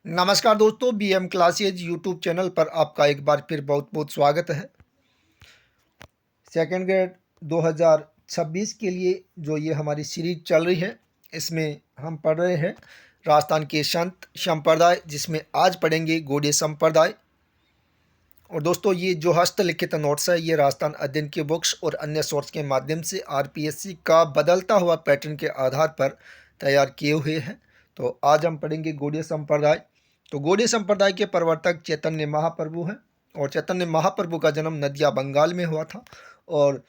नमस्कार दोस्तों, BM classes YouTube channel पर आपका एक बार फिर बहुत बहुत स्वागत है। सेकेंड ग्रेड 2026 के लिए जो ये हमारी सीरीज चल रही है, इसमें हम पढ़ रहे हैं राजस्थान के संत संप्रदाय, जिसमें आज पढ़ेंगे गौड़ीय संप्रदाय। और दोस्तों, ये जो हस्तलिखित नोट्स है, ये राजस्थान अध्ययन के बुक्स और अन्य सोर्स के माध्यम से आरपीएससी का बदलता हुआ पैटर्न के आधार पर तैयार किए हुए हैं। तो आज हम पढ़ेंगे गौड़ीय संप्रदाय। तो गौड़ीय संप्रदाय के प्रवर्तक चैतन्य महाप्रभु हैं, और चैतन्य महाप्रभु का जन्म नदिया बंगाल में हुआ था। और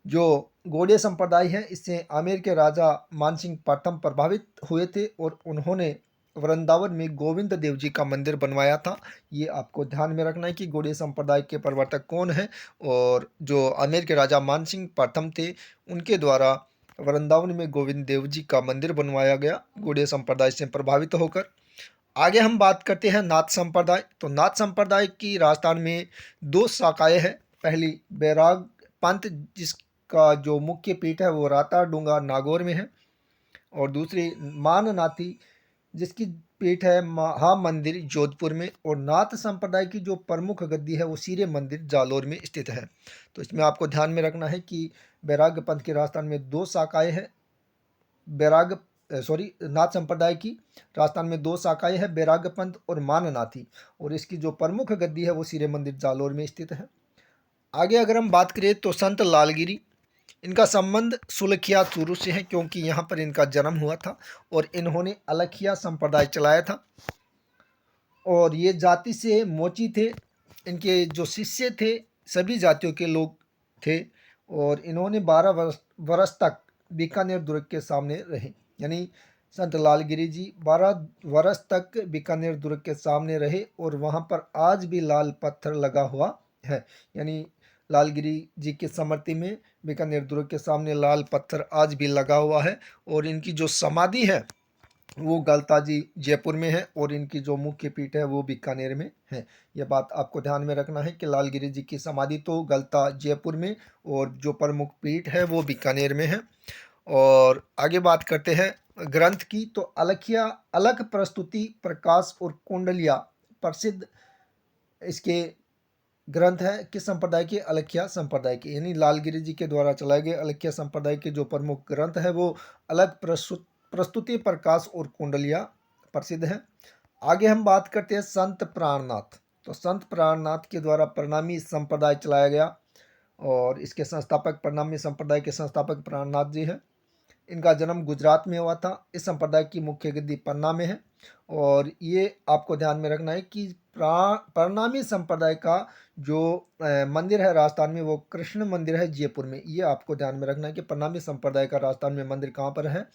जो गौड़ीय संप्रदाय है, इससे आमेर के राजा मानसिंह प्रथम प्रभावित हुए थे, और उन्होंने वृंदावन में गोविंद देव जी का मंदिर बनवाया था। ये आपको ध्यान में रखना है कि गौड़ीय संप्रदाय के प्रवर्तक कौन है, और जो आमेर के राजा मानसिंह प्रथम थे, उनके द्वारा वृंदावन में गोविंद देव जी का मंदिर बनवाया गया, गौड़ीय संप्रदाय से प्रभावित होकर। आगे हम बात करते हैं नाथ संप्रदाय। तो नाथ संप्रदाय की राजस्थान में दो शाखाएं हैं। पहली बैराग पंथ, जिसका जो मुख्य पीठ है वो राता डूंगा नागौर में है, और दूसरी माननाथी, जिसकी पीठ है महा मंदिर जोधपुर में। और नाथ संप्रदाय की जो प्रमुख गद्दी है वो सीरे मंदिर जालोर में स्थित है। तो इसमें आपको ध्यान में रखना है कि बैराग पंथ की राजस्थान में दो शाखाएं हैं। नाथ संप्रदाय की राजस्थान में दो शाखाएं हैं, बैराग पंथ और माननाथी, और इसकी जो प्रमुख गद्दी है वो सीरे मंदिर जालोर में स्थित है। आगे अगर हम बात करें तो संत लालगिरी, इनका संबंध सुलखिया चूरू से है, क्योंकि यहाँ पर इनका जन्म हुआ था और इन्होंने अलखिया संप्रदाय चलाया था। और ये जाति से मोची थे। इनके जो शिष्य थे सभी जातियों के लोग थे, और इन्होंने 12 वर्ष तक बीकानेर दुर्ग के सामने रहे। यानी संत लालगिरी जी 12 वर्ष तक बीकानेर दुर्ग के सामने रहे, और वहाँ पर आज भी लाल पत्थर लगा हुआ है। यानी लालगिरी जी की स्मृति में बीकानेर दुर्ग के सामने लाल पत्थर आज भी लगा हुआ है। और इनकी जो समाधि है वो गलताजी जयपुर में है, और इनकी जो मुख्य पीठ है वो बीकानेर में है। यह बात आपको ध्यान में रखना है कि लालगिरी जी की समाधि तो गलता जयपुर में, और जो प्रमुख पीठ है वो बीकानेर में है। और आगे बात करते हैं ग्रंथ की। तो अलखिया, अलख प्रस्तुति, प्रकाश और कुंडलिया प्रसिद्ध इसके ग्रंथ है। किस संप्रदाय के? अलखिया संप्रदाय के। यानी लालगिरी जी के द्वारा चलाए गए अलखिया संप्रदाय के जो प्रमुख ग्रंथ है वो अलग प्रस्तुति, प्रकाश और कुंडलिया प्रसिद्ध है। आगे हम बात करते हैं संत प्राणनाथ। तो संत प्राणनाथ के द्वारा प्रणामी संप्रदाय चलाया गया, और इसके संस्थापक, प्रणामी संप्रदाय के संस्थापक प्राणनाथ जी हैं। इनका जन्म गुजरात में हुआ था। इस संप्रदाय की मुख्य गद्दी पन्ना में है, और ये आपको ध्यान में रखना है कि प्रणामी संप्रदाय का जो मंदिर है राजस्थान में वो कृष्ण मंदिर है जयपुर में। ये आपको ध्यान में रखना है कि प्रणामी संप्रदाय का राजस्थान में मंदिर कहाँ पर है?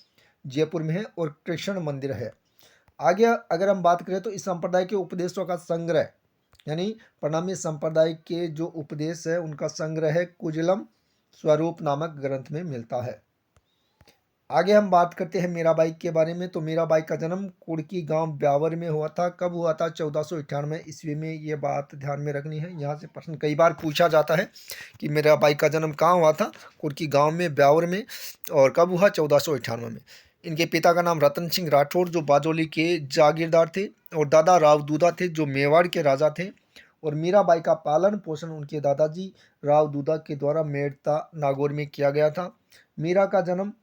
जयपुर में है, और कृष्ण मंदिर है। आगे अगर हम बात करें तो इस संप्रदाय के उपदेशों का संग्रह, यानी प्रणामी संप्रदाय के जो उपदेश है उनका संग्रह है कुजलम स्वरूप नामक ग्रंथ में मिलता है। आगे हम बात करते हैं मीराबाई के बारे में। तो मीराबाई का जन्म कुड़की गांव ब्यावर में हुआ था। कब हुआ था? 1498 ईस्वी में। ये बात ध्यान में रखनी है। यहाँ से प्रश्न कई बार पूछा जाता है कि मीराबाई का जन्म कहाँ हुआ था? कुड़की गांव में, ब्यावर में। और कब हुआ? 1498 में। इनके पिता का नाम रतन सिंह राठौर, जो बाजोली के जागीरदार थे, और दादा राव दूधा थे, जो मेवाड़ के राजा थे। और मीराबाई का पालन पोषण उनके दादाजी राव दूधा के द्वारा मेड़ता नागौर में किया गया था। मीरा का जन्म,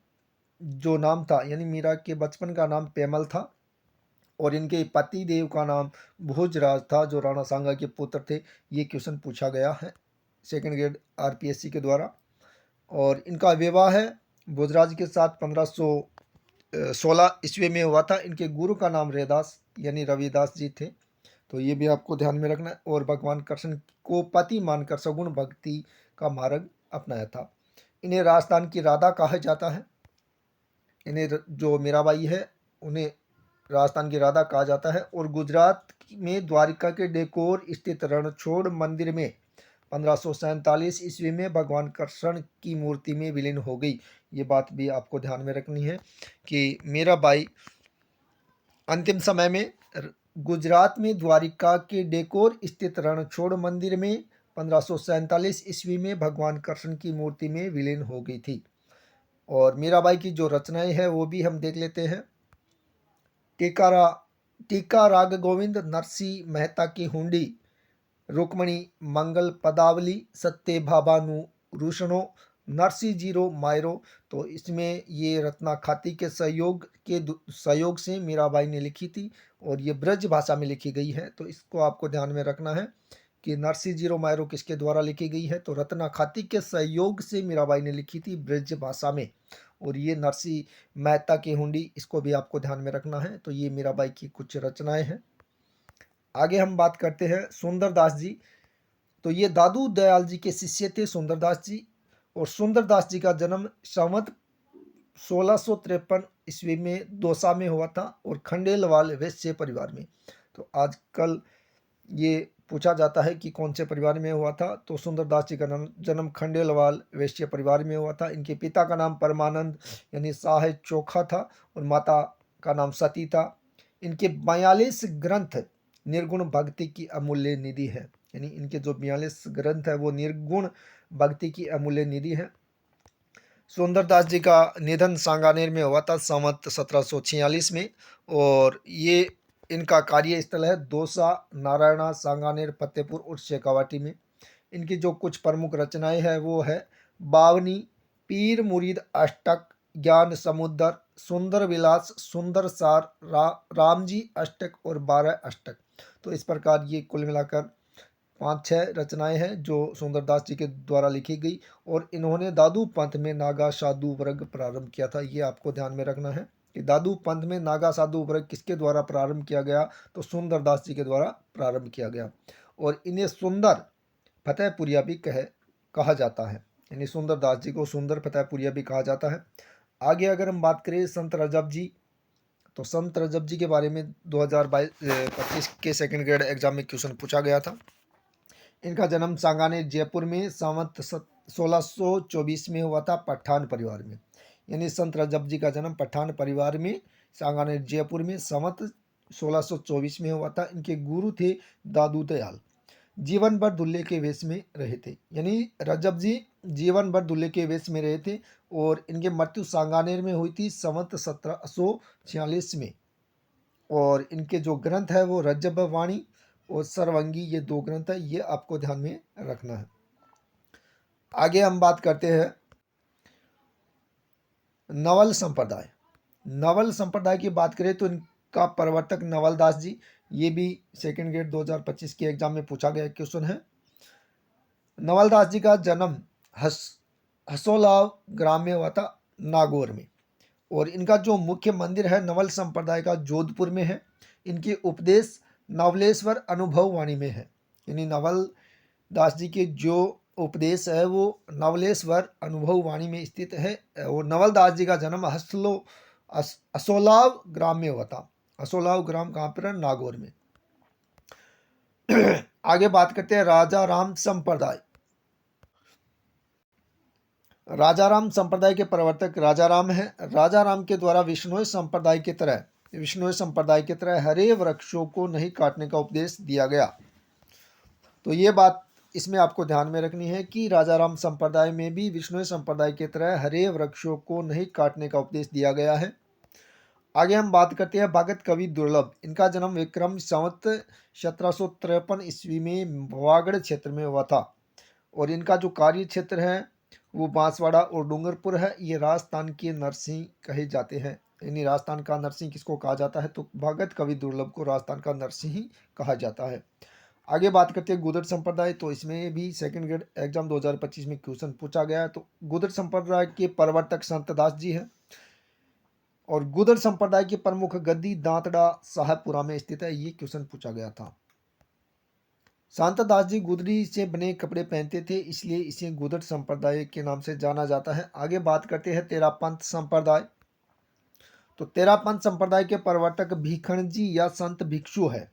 जो नाम था, यानी मीरा के बचपन का नाम पेमल था, और इनके पति देव का नाम भोजराज था, जो राणा सांगा के पुत्र थे। ये क्वेश्चन पूछा गया है सेकंड ग्रेड आरपीएससी के द्वारा। और इनका विवाह है भोजराज के साथ 1516 ईस्वी में हुआ था। इनके गुरु का नाम रैदास यानी रविदास जी थे। तो ये भी आपको ध्यान में रखना है। और भगवान कृष्ण को पति मानकर सगुण भक्ति का मार्ग अपनाया था। इन्हें राजस्थान की राधा कहा जाता है। इन्हें जो मीराबाई है उन्हें राजस्थान की राधा कहा जाता है। और गुजरात में द्वारिका के डेकोर स्थित रणछोड़ मंदिर में 1547 ईस्वी में भगवान कृष्ण की मूर्ति में विलीन हो गई। ये बात भी आपको ध्यान में रखनी है कि मीराबाई अंतिम समय में गुजरात में द्वारिका के डेकोर स्थित रणछोड़ मंदिर में 1547 ईस्वी में भगवान कृष्ण की मूर्ति में विलीन हो गई थी। और मीराबाई की जो रचनाएं हैं वो भी हम देख लेते हैं। टेकारा टीका राग गोविंद, नरसिंह मेहता की हुंडी, रुक्मणी, मंगल पदावली, सत्य भाबानु रूषणो, नरसिंह जीरो मायरो। तो इसमें ये रत्ना खाती के सहयोग से मीराबाई ने लिखी थी और ये ब्रज भाषा में लिखी गई है। तो इसको आपको ध्यान में रखना है कि नरसिंह जीरो मायरो किसके द्वारा लिखी गई है, तो रत्ना खाती के सहयोग से मीराबाई ने लिखी थी ब्रज भाषा में। और ये नरसिंह मेहता की हुंडी, इसको भी आपको ध्यान में रखना है। तो ये मीराबाई की कुछ रचनाएं हैं। आगे हम बात करते हैं सुंदरदास जी। तो ये दादू दयाल जी के शिष्य थे सुंदरदास जी, और सुंदरदास जी का जन्म संवत 1653 ईस्वी में दौसा में हुआ था और खंडेलवाल वैश्य परिवार में। तो आजकल ये पूछा जाता है कि कौन से परिवार में हुआ था, तो सुंदरदास जी का जन्म खंडेलवाल वैश्य परिवार में हुआ था। इनके पिता का नाम परमानंद यानी शाह चोखा था और माता का नाम सती था। इनके 42 ग्रंथ निर्गुण भक्ति की अमूल्य निधि है, यानी इनके जो 42 ग्रंथ है वो निर्गुण भक्ति की अमूल्य निधि है। सुंदरदास जी का निधन सांगानेर में हुआ था संवत 1746 में, और ये इनका कार्यस्थल है दौसा, नारायणा, सांगानेर, फतेहपुर और शेखावाटी में। इनकी जो कुछ प्रमुख रचनाएं हैं वो है बावनी, पीर मुरीद अष्टक, ज्ञान समुद्र, सुंदर विलास, सुंदर सार, रामजी अष्टक और 12 अष्टक। तो इस प्रकार ये कुल मिलाकर 5-6 रचनाएं हैं जो सुंदरदास जी के द्वारा लिखी गई, और इन्होंने दादू पंथ में नागा साधु वर्ग प्रारंभ किया था। ये आपको ध्यान में रखना है कि दादू पंथ में नागा साधु वर्ग किसके द्वारा प्रारंभ किया गया, तो सुंदरदास जी के द्वारा प्रारंभ किया गया। और इन्हें सुंदर फतेहपुरिया भी कहा जाता है, यानी सुंदरदास जी को सुंदर फतेहपुरिया भी कहा जाता है। आगे अगर हम बात करें संत रजब जी, तो संत रजब जी के बारे में 2022-25 के सेकंड ग्रेड एग्जाम में क्वेश्चन पूछा गया था। इनका जन्म सांगानेर जयपुर में संवत 1624 में हुआ था पठान परिवार में, यानी संत रजब जी का जन्म पठान परिवार में सांगानेर जयपुर में संवत 1624 में हुआ था। इनके गुरु थे दादू दयाल। जीवन भर दूल्हे के वेश में रहे थे, यानी रजब जी जीवन भर दूल्हे के वेश में रहे थे, और इनकी मृत्यु सांगानेर में हुई थी संवत 1746 में। और इनके जो ग्रंथ है वो रजब वाणी और सर्वंगी, ये 2 ग्रंथ है, ये आपको ध्यान में रखना है। आगे हम बात करते हैं नवल संप्रदाय। नवल संप्रदाय की बात करें तो इनका प्रवर्तक नवलदास जी, ये भी सेकंड ग्रेड 2025 के एग्जाम में पूछा गया क्वेश्चन है। नवलदास जी का जन्म हसोलाव ग्राम में हुआ था नागौर में, और इनका जो मुख्य मंदिर है नवल संप्रदाय का जोधपुर में है। इनके उपदेश नवलेश्वर अनुभव वाणी में है, यानी नवल दास जी के जो उपदेश है वो नवलेश्वर अनुभव वाणी में स्थित है। और नवल दास जी का जन्म असोलाव ग्राम में हुआ था। असोलाव ग्राम कहाँ पर है, नागौर में। आगे बात करते हैं राजा राम संप्रदाय। राजा राम संप्रदाय के प्रवर्तक राजा राम है। राजा राम के द्वारा विष्णोई संप्रदाय की तरह हरे वृक्षों को नहीं काटने का उपदेश दिया गया। तो ये बात इसमें आपको ध्यान में रखनी है कि राजा राम संप्रदाय में भी विष्णोई संप्रदाय की तरह हरे वृक्षों को नहीं काटने का उपदेश दिया गया है। आगे हम बात करते हैं भगत कवि दुर्लभ। इनका जन्म विक्रम संवत 1753 ईस्वी में भवागढ़ क्षेत्र में हुआ था, और इनका जो कार्य क्षेत्र है वो बांसवाड़ा और डूंगरपुर है। ये राजस्थान के नरसिंह कहे जाते हैं, यानी राजस्थान का नरसिंह किसको कहा जाता है, तो भगत कवि दुर्लभ को राजस्थान का नरसिंह ही कहा जाता है। आगे बात करते हैं गुदड़ संप्रदाय। तो इसमें भी सेकंड ग्रेड एग्जाम 2025 में क्वेश्चन पूछा गया है। तो गुदड़ संप्रदाय के प्रवर्तक संत दास जी हैं, और गुदड़ संप्रदाय की प्रमुख गद्दी दांतड़ा साहबपुरा में स्थित है। ये क्वेश्चन पूछा गया था। संत दास जी गुदड़ी से बने कपड़े पहनते थे, इसलिए इसे गुदड़ संप्रदाय के नाम से जाना जाता है। आगे बात करते हैं तेरापंथ संप्रदाय। तो तेरापंथ संप्रदाय के प्रवर्तक भीखण जी या संत भिक्षु है।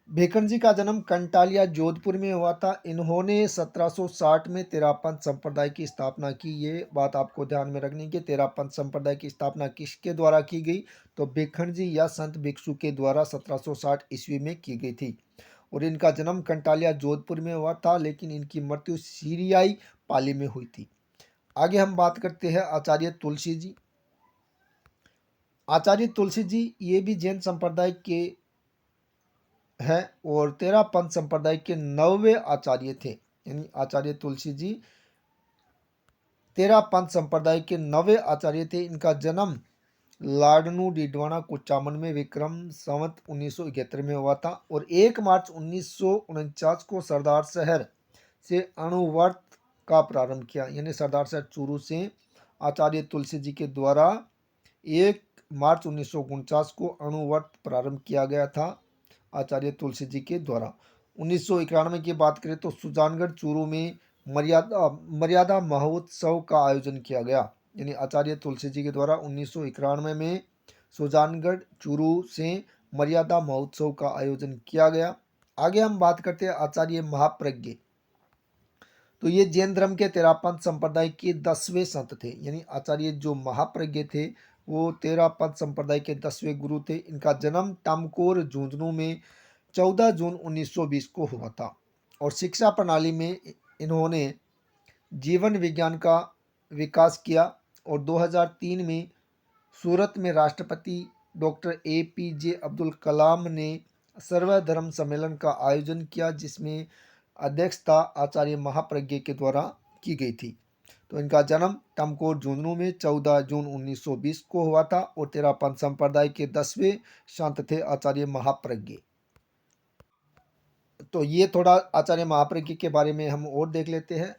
भीखण जी का जन्म कंटालिया जोधपुर में हुआ था। इन्होंने 1760 में तेरापंथ संप्रदाय की स्थापना की। ये बात आपको ध्यान में रखनी कि तेरापंथ संप्रदाय की स्थापना किसके द्वारा की गई, तो भीखण जी या संत भिक्षु के द्वारा 1760 ईस्वी में की गई थी। और इनका जन्म कंटालिया जोधपुर में हुआ था, लेकिन इनकी मृत्यु सीरियाई पाली में हुई थी। आगे हम बात करते हैं आचार्य तुलसी जी। आचार्य तुलसी जी ये भी जैन संप्रदाय के हैं और तेरा पंथ संप्रदाय के 9वें आचार्य थे। यानी आचार्य तुलसी जी तेरा पंथ संप्रदाय के 9वें आचार्य थे। इनका जन्म लाडनू डीडवाना कुचामन में विक्रम संवत 1971 में हुआ था और 1 मार्च 1949 को सरदार शहर से अणुव्रत का प्रारंभ किया। यानी सरदार शहर चूरू से आचार्य तुलसी जी के द्वारा 1 मार्च 1949 को अणुव्रत प्रारंभ किया गया था आचार्य तुलसी जी के द्वारा। 1991 की बात करें तो सुजानगढ़ चूरू में मर्यादा महोत्सव का आयोजन किया गया। यानी आचार्य तुलसी जी के द्वारा 1991 में सुजानगढ़ चूरू से मर्यादा महोत्सव का आयोजन किया गया। आगे हम बात करते हैं आचार्य महाप्रज्ञ। तो ये जैन धर्म के तेरापंथ संप्रदाय के 10वें संत थे। यानी आचार्य जो महाप्रज्ञ थे वो तेरापंथ संप्रदाय के 10वें गुरु थे। इनका जन्म टामकोर झुंझुनू में 14 जून 1920 को हुआ था और शिक्षा प्रणाली में इन्होंने जीवन विज्ञान का विकास किया और 2003 में सूरत में राष्ट्रपति डॉक्टर APJ अब्दुल कलाम ने सर्वधर्म सम्मेलन का आयोजन किया जिसमें अध्यक्षता आचार्य महाप्रज्ञ के द्वारा की गई थी। तो इनका जन्म टमकोर झुंझुनू में 14 जून 1920 को हुआ था और तेरापंथ संप्रदाय के 10वें संत थे आचार्य महाप्रज्ञ। तो ये थोड़ा आचार्य महाप्रज्ञ के बारे में हम और देख लेते हैं।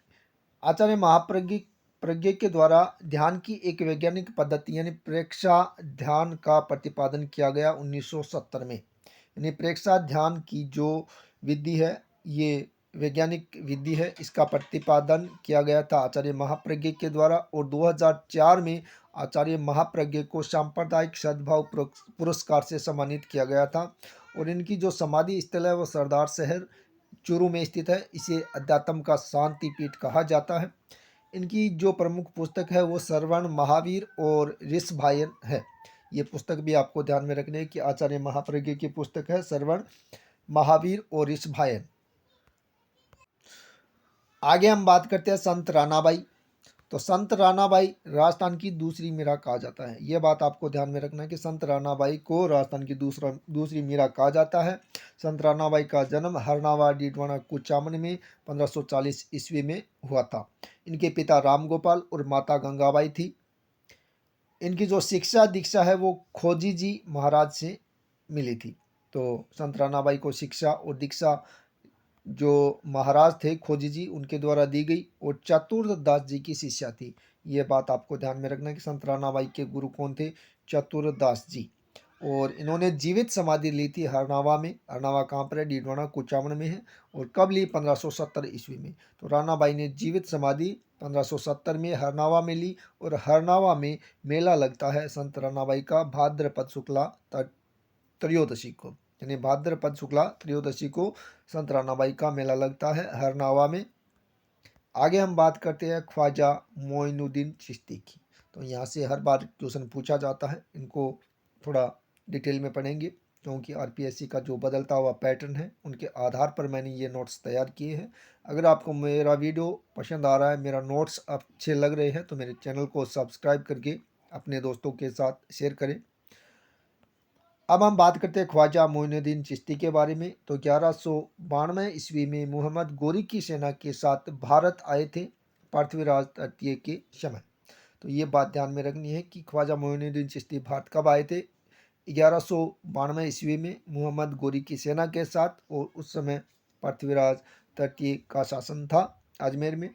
आचार्य महाप्रज्ञ के द्वारा ध्यान की एक वैज्ञानिक पद्धति यानी प्रेक्षा ध्यान का प्रतिपादन किया गया 1970 में। यानी प्रेक्षा ध्यान की जो विधि है ये वैज्ञानिक विधि है, इसका प्रतिपादन किया गया था आचार्य महाप्रज्ञ के द्वारा और 2004 में आचार्य महाप्रज्ञ को सांप्रदायिक सद्भाव पुरस्कार से सम्मानित किया गया था और इनकी जो समाधि स्थल है वो सरदार शहर चूरू में स्थित है। इसे अध्यात्म का शांति पीठ कहा जाता है। इनकी जो प्रमुख पुस्तक है वो श्रवण महावीर और ऋषभायन है। ये पुस्तक भी आपको ध्यान में रखने की आचार्य महाप्रज्ञ की पुस्तक है श्रवण महावीर और ऋषभायन। आगे हम बात करते हैं संत रानाबाई। तो संत रानाबाई राजस्थान की दूसरी मीरा कहा जाता है। यह बात आपको ध्यान में रखना है कि संत रानाबाई को राजस्थान की दूसरी मीरा कहा जाता है। संत रानाबाई का जन्म हरनावा डीडवाना कुचामन में 1540 ईस्वी में हुआ था। इनके पिता राम गोपाल और माता गंगाबाई थी। इनकी जो शिक्षा दीक्षा है वो खोजी जी महाराज से मिली थी। तो संत रानाबाई को शिक्षा और दीक्षा जो महाराज थे खोजी जी उनके द्वारा दी गई और चतुरदास जी की शिष्या थी। ये बात आपको ध्यान में रखना कि संत रानाबाई के गुरु कौन थे? चतुरदास जी। और इन्होंने जीवित समाधि ली थी हरनावा में। हरनावा कहाँ पर है? डीडवाना कुचामन में है। और कब ली? 1570 ईस्वी में। तो रानाबाई ने जीवित समाधि 1570 में हरनावा में ली और हरनावा में मेला लगता है संत रानाबाई का भाद्रपद शुक्ला त्रयोदशी को। यानी भाद्रपद शुक्ला त्रयोदशी को संत रानाबाई का मेला लगता है हरनावा में। आगे हम बात करते हैं ख्वाजा मोइनुद्दीन चिश्ती की। तो यहाँ से हर बार क्वेश्चन पूछा जाता है, इनको थोड़ा डिटेल में पढ़ेंगे क्योंकि RPSC का जो बदलता हुआ पैटर्न है उनके आधार पर मैंने ये नोट्स तैयार किए हैं। अगर आपको मेरा वीडियो पसंद आ रहा है, मेरा नोट्स अच्छे लग रहे हैं तो मेरे चैनल को सब्सक्राइब करके अपने दोस्तों के साथ शेयर करें। अब हम बात करते हैं ख्वाजा मोइनुद्दीन चिश्ती के बारे में। तो 1192 ईस्वी में मोहम्मद गोरी की सेना के साथ भारत आए थे पृथ्वीराज तृतीय के समय। तो ये बात ध्यान में रखनी है कि ख्वाजा मोइनुद्दीन चिश्ती भारत कब आए थे? 1192 ईस्वी में मोहम्मद गोरी की सेना के साथ और उस समय पृथ्वीराज तृतीय का शासन था अजमेर में।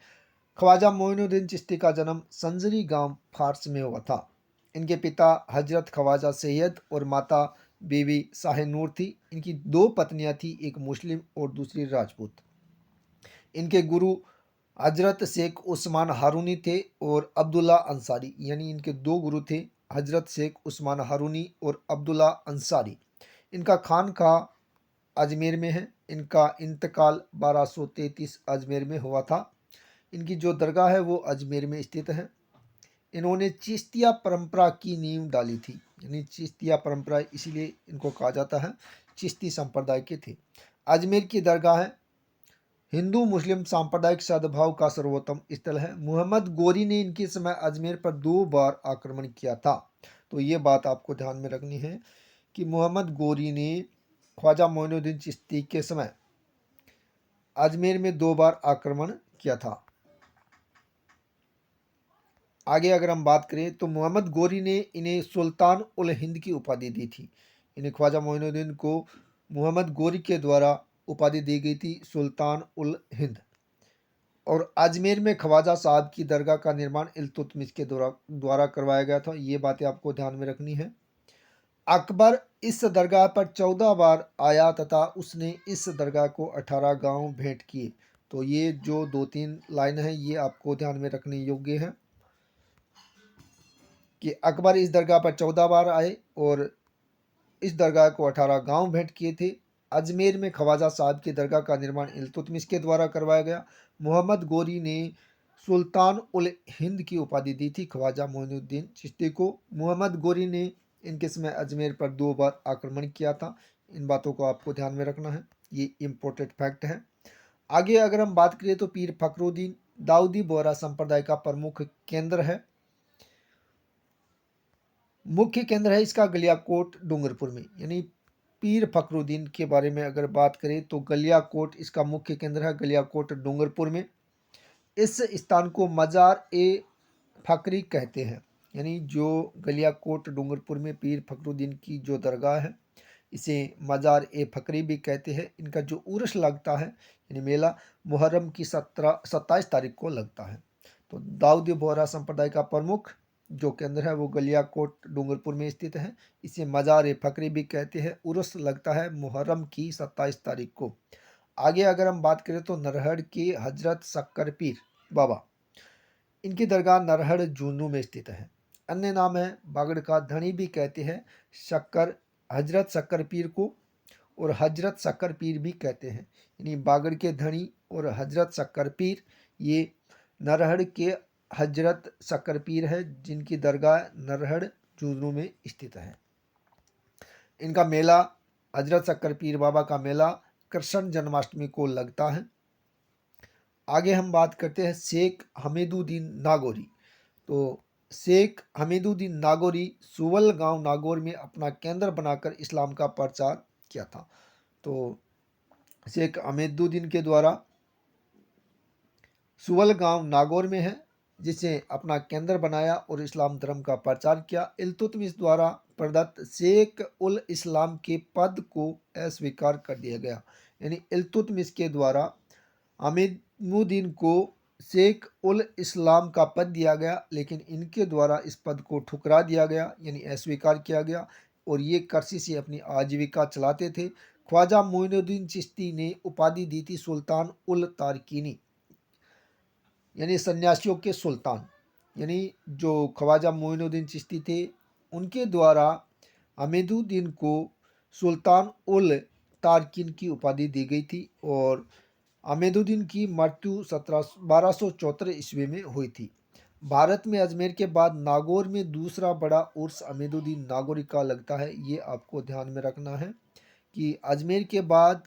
ख्वाजा मोइनुद्दीन चिश्ती का जन्म संजरी गांव फारस में हुआ था। इनके पिता हजरत ख्वाजा सैयद और माता बीवी शाह नूर थी। इनकी 2 पत्नियां थी, एक मुस्लिम और दूसरी राजपूत। इनके गुरु हजरत शेख उस्मान हारूनी थे और अब्दुल्ला अंसारी। यानी इनके 2 गुरु थे, हजरत शेख उस्मान हारूनी और अब्दुल्ला अंसारी। इनका खानका अजमेर में है। इनका इंतकाल 1233 अजमेर में हुआ था। इनकी जो दरगाह है वो अजमेर में स्थित है। इन्होंने चिश्तिया परंपरा की नींव डाली थी। यानी चिश्तिया परंपरा इसीलिए इनको कहा जाता है चिश्ती संप्रदाय के थे। अजमेर की दरगाह है हिंदू मुस्लिम सांप्रदायिक सद्भाव का सर्वोत्तम स्थल है। मोहम्मद गोरी ने इनके समय अजमेर पर 2 बार आक्रमण किया था। तो ये बात आपको ध्यान में रखनी है कि मोहम्मद गोरी ने ख्वाजा मोइनुद्दीन चिश्ती के समय अजमेर में 2 बार आक्रमण किया था। आगे अगर हम बात करें तो मोहम्मद गोरी ने इन्हें सुल्तान उल हिंद की उपाधि दी थी। इन्हें ख्वाजा मोइनुद्दीन को मोहम्मद गोरी के द्वारा उपाधि दी गई थी सुल्तान उल हिंद। और अजमेर में ख्वाजा साहब की दरगाह का निर्माण इल्तुतमिश के द्वारा करवाया गया था। ये बातें आपको ध्यान में रखनी है। अकबर इस दरगाह पर 14 बार आया तथा उसने इस दरगाह को 18 गांव भेंट किए। तो ये जो 2-3 लाइन है ये आपको ध्यान में रखने योग्य है कि अकबर इस दरगाह पर 14 बार आए और इस दरगाह को 18 गांव भेंट किए थे। अजमेर में ख्वाजा साहब की दरगाह का निर्माण इल्तुतमिश के द्वारा करवाया गया। मोहम्मद गोरी ने सुल्तान उल हिंद की उपाधि दी थी ख्वाजा मोइनुद्दीन चिश्ती को। मोहम्मद गोरी ने इनके समय अजमेर पर 2 बार आक्रमण किया था। इन बातों को आपको ध्यान में रखना है, ये इम्पोर्टेंट फैक्ट है। आगे अगर हम बात करें तो पीर फखरुद्दीन दाऊदी बोहरा संप्रदाय का प्रमुख केंद्र है। मुख्य केंद्र है इसका गलियाकोट डूंगरपुर में। यानी पीर फखरुद्दीन के बारे में अगर बात करें तो गलियाकोट इसका मुख्य केंद्र है, गलियाकोट डूंगरपुर में। इस स्थान को मजार ए फकरी कहते हैं। यानी जो गलियाकोट डूंगरपुर में पीर फखरुद्दीन की जो दरगाह है इसे मजार ए फकरी भी कहते हैं। इनका जो उर्स लगता है यानी मेला मुहर्रम की 27 तारीख को लगता है। तो दाऊदी बोहरा संप्रदाय का प्रमुख जो केंद्र है वो गलियाकोट डूंगरपुर में स्थित है। इसे मजार ए फकरी भी कहते हैं। उर्स लगता है मुहर्रम की 27 तारीख को। आगे अगर हम बात करें तो नरहड़ के हजरत शक्कर पीर बाबा, इनकी दरगाह नरहड़ झुंझुनू में स्थित है। अन्य नाम है बागड़ का धनी भी कहते हैं शक्कर, हजरत शक्कर पीर को, और हजरत शक्कर पीर भी कहते हैं। यानी बागड़ के धनी और हजरत शक्कर पीर ये नरहड़ के हजरत शक्कर पीर है जिनकी दरगाह नरहड़ झुंझुनू में स्थित है। इनका मेला हजरत शक्कर पीर बाबा का मेला कृष्ण जन्माष्टमी को लगता है। आगे हम बात करते हैं शेख हमीदुद्दीन नागौरी। तो शेख हमीदुद्दीन नागौरी सुवल गांव नागौर में अपना केंद्र बनाकर इस्लाम का प्रचार किया था। तो शेख हमीदुद्दीन के द्वारा सुवल गांव नागौर में है जिसे अपना केंद्र बनाया और इस्लाम धर्म का प्रचार किया। इल्तुतमिश द्वारा प्रदत्त शेख उल इस्लाम के पद को अस्वीकार कर दिया गया। यानी इल्तुतमिश के द्वारा हमीदुद्दीन को शेख उल इस्लाम का पद दिया गया, लेकिन इनके द्वारा इस पद को ठुकरा दिया गया यानी अस्वीकार किया गया और ये कृषि से अपनी आजीविका चलाते थे। ख्वाजा मोइनुद्दीन चिश्ती ने उपाधि दी थी सुल्तान उल तारकीनी यानी सन्यासियों के सुल्तान। यानी जो ख्वाजा मोइनुद्दीन चिश्ती थे उनके द्वारा हमीदुद्दीन को सुल्तान उल तारकीन की उपाधि दी गई थी और हमीदुद्दीन की मृत्यु 1274 ईस्वी में हुई थी। भारत में अजमेर के बाद नागौर में दूसरा बड़ा उर्स हमीदुद्दीन नागौरी का लगता है। ये आपको ध्यान में रखना है कि अजमेर के बाद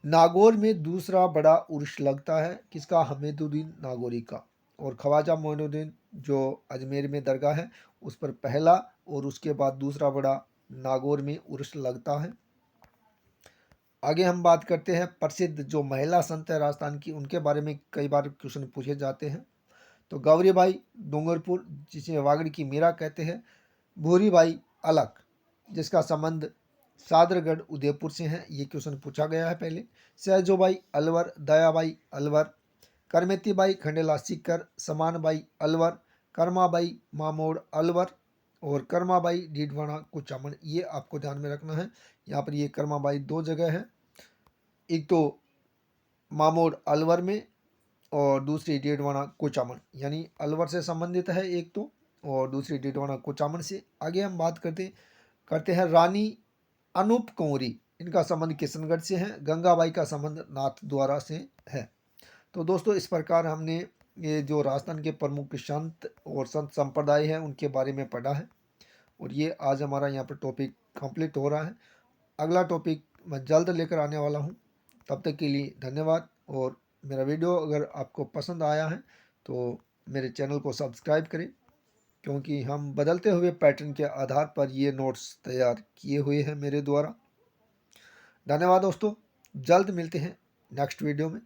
नागौर में दूसरा बड़ा उर्स लगता है किसका, हमीदुद्दीन नागौरी का। और ख्वाजा मोइनुद्दीन जो अजमेर में दरगाह है उस पर पहला और उसके बाद दूसरा बड़ा नागौर में उर्स लगता है। आगे हम बात करते हैं प्रसिद्ध जो महिला संत है राजस्थान की, उनके बारे में कई बार क्वेश्चन पूछे जाते हैं। तो गौरीबाई डूंगरपुर जिसे वागड़ की मीरा कहते हैं, भूरीबाई अलग जिसका संबंध सादरगढ़ उदयपुर से है, ये क्वेश्चन पूछा गया है पहले। सहजोबाई अलवर, दयाबाई अलवर, करमेतीबाई खंडेला सीकर, समानबाई अलवर, कर्माबाई मामोड़ अलवर और कर्माबाई डीडवाना कुचामन। ये आपको ध्यान में रखना है। यहाँ पर ये कर्माबाई 2 जगह है, एक तो मामोड़ अलवर में और दूसरी डीडवाना कुचामन। यानी अलवर से संबंधित है एक तो और दूसरी डीडवाना कुचामन से। आगे हम बात करते हैं रानी अनूप कंवरी, इनका संबंध किशनगढ़ से है। गंगाबाई का संबंध नाथद्वारा से है। तो दोस्तों इस प्रकार हमने ये जो राजस्थान के प्रमुख संत और संत संप्रदाय हैं उनके बारे में पढ़ा है और ये आज हमारा यहाँ पर टॉपिक कंप्लीट हो रहा है। अगला टॉपिक मैं जल्द लेकर आने वाला हूँ। तब तक के लिए धन्यवाद। और मेरा वीडियो अगर आपको पसंद आया है तो मेरे चैनल को सब्सक्राइब करें क्योंकि हम बदलते हुए पैटर्न के आधार पर ये नोट्स तैयार किए हुए हैं मेरे द्वारा। धन्यवाद दोस्तों, जल्द मिलते हैं नेक्स्ट वीडियो में।